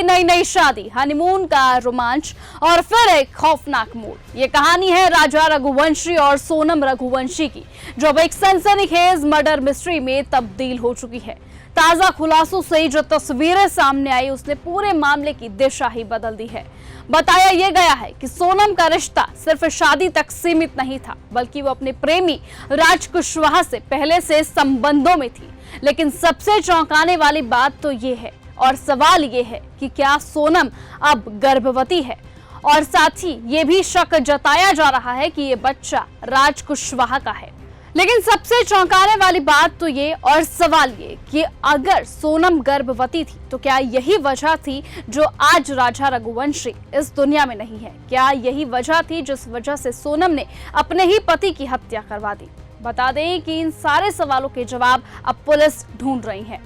नई नई शादी, हनीमून का रोमांच और फिर एक खौफनाक मोड़। ये कहानी है राजा रघुवंशी और सोनम रघुवंशी की, जो अब एक सनसनीखेज मर्डर मिस्ट्री में तब्दील हो चुकी है। ताजा खुलासों से जो तस्वीरें सामने आई उसने पूरे मामले की दिशा ही बदल दी है। बताया यह गया है कि सोनम का रिश्ता सिर्फ शादी तक सीमित नहीं था, बल्कि वो अपने प्रेमी राज कुशवाहा से पहले से संबंधों में थी। लेकिन सबसे चौंकाने वाली बात तो ये है और सवाल ये है कि क्या सोनम अब गर्भवती है, और साथ ही ये भी शक जताया जा रहा है कि ये बच्चा राज कुशवाहा का है। लेकिन सबसे चौंकाने वाली बात तो ये और सवाल ये कि अगर सोनम गर्भवती थी तो क्या यही वजह थी जो आज राजा रघुवंशी इस दुनिया में नहीं है? क्या यही वजह थी जिस वजह से सोनम ने अपने ही पति की हत्या करवा दी? बता दें कि इन सारे सवालों के जवाब अब पुलिस ढूंढ रही है।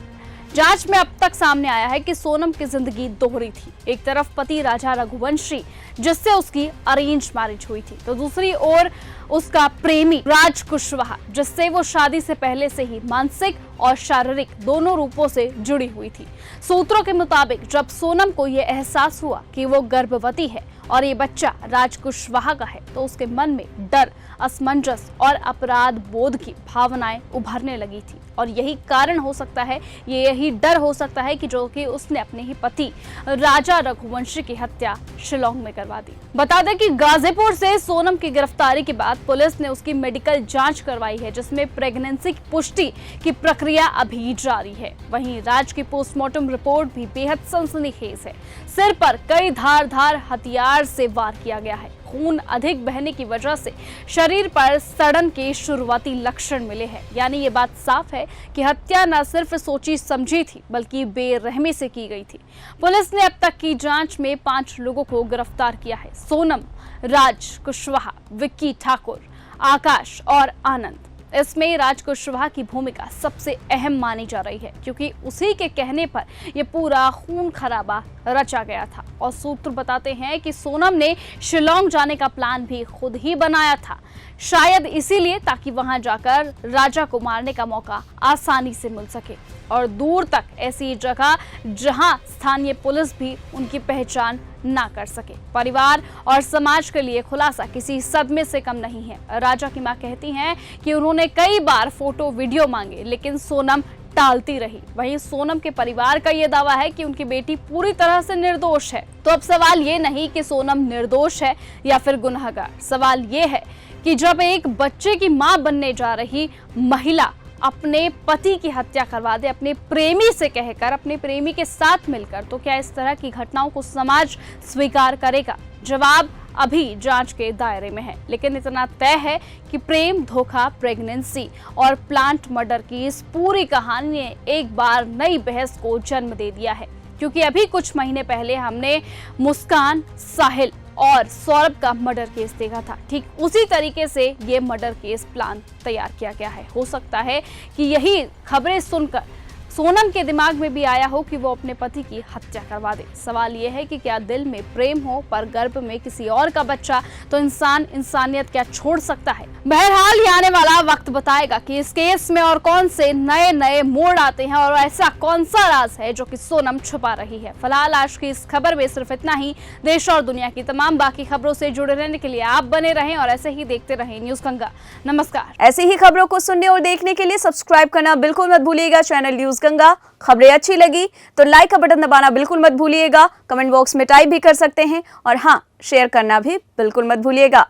जांच में अब तक सामने आया है कि सोनम की जिंदगी दोहरी थी। एक तरफ पति राजा रघुवंशी जिससे उसकी अरेंज मैरिज हुई थी, तो दूसरी ओर उसका प्रेमी राज कुशवाहा जिससे वो शादी से पहले से ही मानसिक और शारीरिक दोनों रूपों से जुड़ी हुई थी। सूत्रों के मुताबिक जब सोनम को यह एहसास हुआ कि वो गर्भवती है और ये बच्चा राज कुशवाहा का है, तो उसके मन में डर, असमंजस और अपराध बोध की भावनाएं उभरने लगी थी। और यही कारण हो सकता है, यही डर हो सकता है कि जो कि उसने अपने ही पति राजा रघुवंशी की हत्या शिलोंग में करवा दी। बता दें कि गाजीपुर से सोनम की गिरफ्तारी के बाद पुलिस ने उसकी मेडिकल जांच करवाई है, जिसमें प्रेगनेंसी की पुष्टि की प्रक्रिया अभी जारी है। वहीं राज की पोस्टमार्टम रिपोर्ट भी बेहद सनसनीखेज है। सिर पर कई धारदार हथियार से वार किया गया है। खून अधिक बहने की वजह से शरीर पर सड़न के शुरुआती लक्षण मिले हैं। यानी ये बात साफ है कि हत्या न सिर्फ सोची समझी थी, बल्कि बेरहमी से की गई थी। पुलिस ने अब तक की जांच में 5 लोगों को गिरफ्तार किया है। सोनम, राज कुशवाहा, विक्की ठाकुर, आकाश और आनंद। इसमें राज कुशवाहा की भूमिका सबसे अहम मानी जा रही है, क्योंकि उसी के कहने पर यह पूरा खून खराबा रचा गया था। और सूत्र बताते हैं कि सोनम ने शिलोंग जाने का प्लान भी खुद ही बनाया था, शायद इसीलिए ताकि वहां जाकर राजा को मारने का मौका आसानी से मिल सके, और दूर तक ऐसी जगह जहां स्थानीय पुलिस भी उनकी पहचान ना कर सके। परिवार और समाज के लिए खुलासा किसी सदमे से कम नहीं है। राजा की मां कहती हैं कि उन्होंने कई बार फोटो वीडियो मांगे, लेकिन सोनम टालती रही। वहीं सोनम के परिवार का यह दावा है कि उनकी बेटी पूरी तरह से निर्दोष है। तो अब सवाल ये नहीं कि सोनम निर्दोष है या फिर गुनहगार, सवाल ये है कि जब एक बच्चे की मां बनने जा रही महिला अपने पति की हत्या करवा दे, अपने प्रेमी से कहकर, अपने प्रेमी के साथ मिलकर, तो क्या इस तरह की घटनाओं को समाज स्वीकार करेगा? जवाब अभी जांच के दायरे में है। लेकिन इतना तय है कि प्रेम, धोखा, प्रेगनेंसी और प्लांट मर्डर की इस पूरी कहानी ने एक बार नई बहस को जन्म दे दिया है। क्योंकि अभी कुछ महीने पहले हमने मुस्कान, साहिल और सौरभ का मर्डर केस देखा था। ठीक उसी तरीके से ये मर्डर केस प्लान तैयार किया गया है। हो सकता है कि यही खबरें सुनकर सोनम के दिमाग में भी आया हो कि वो अपने पति की हत्या करवा दे। सवाल ये है कि क्या दिल में प्रेम हो पर गर्भ में किसी और का बच्चा, तो इंसान इंसानियत क्या छोड़ सकता है? बहरहाल ये आने वाला वक्त बताएगा कि इस केस में और कौन से नए नए मोड़ आते हैं और ऐसा कौन सा राज है जो कि सोनम छुपा रही है। फिलहाल आज की इस खबर में सिर्फ इतना ही। देश और दुनिया की तमाम बाकी खबरों से जुड़े रहने के लिए आप बने रहें और ऐसे ही देखते रहें न्यूज गंगा। नमस्कार। ऐसी ही खबरों को सुनने और देखने के लिए सब्सक्राइब करना बिल्कुल मत भूलिएगा चैनल न्यूज गंगा। खबरें अच्छी लगी तो लाइक का बटन दबाना बिल्कुल मत भूलिएगा। कमेंट बॉक्स में टाइप भी कर सकते हैं और हाँ, शेयर करना भी बिल्कुल मत भूलिएगा।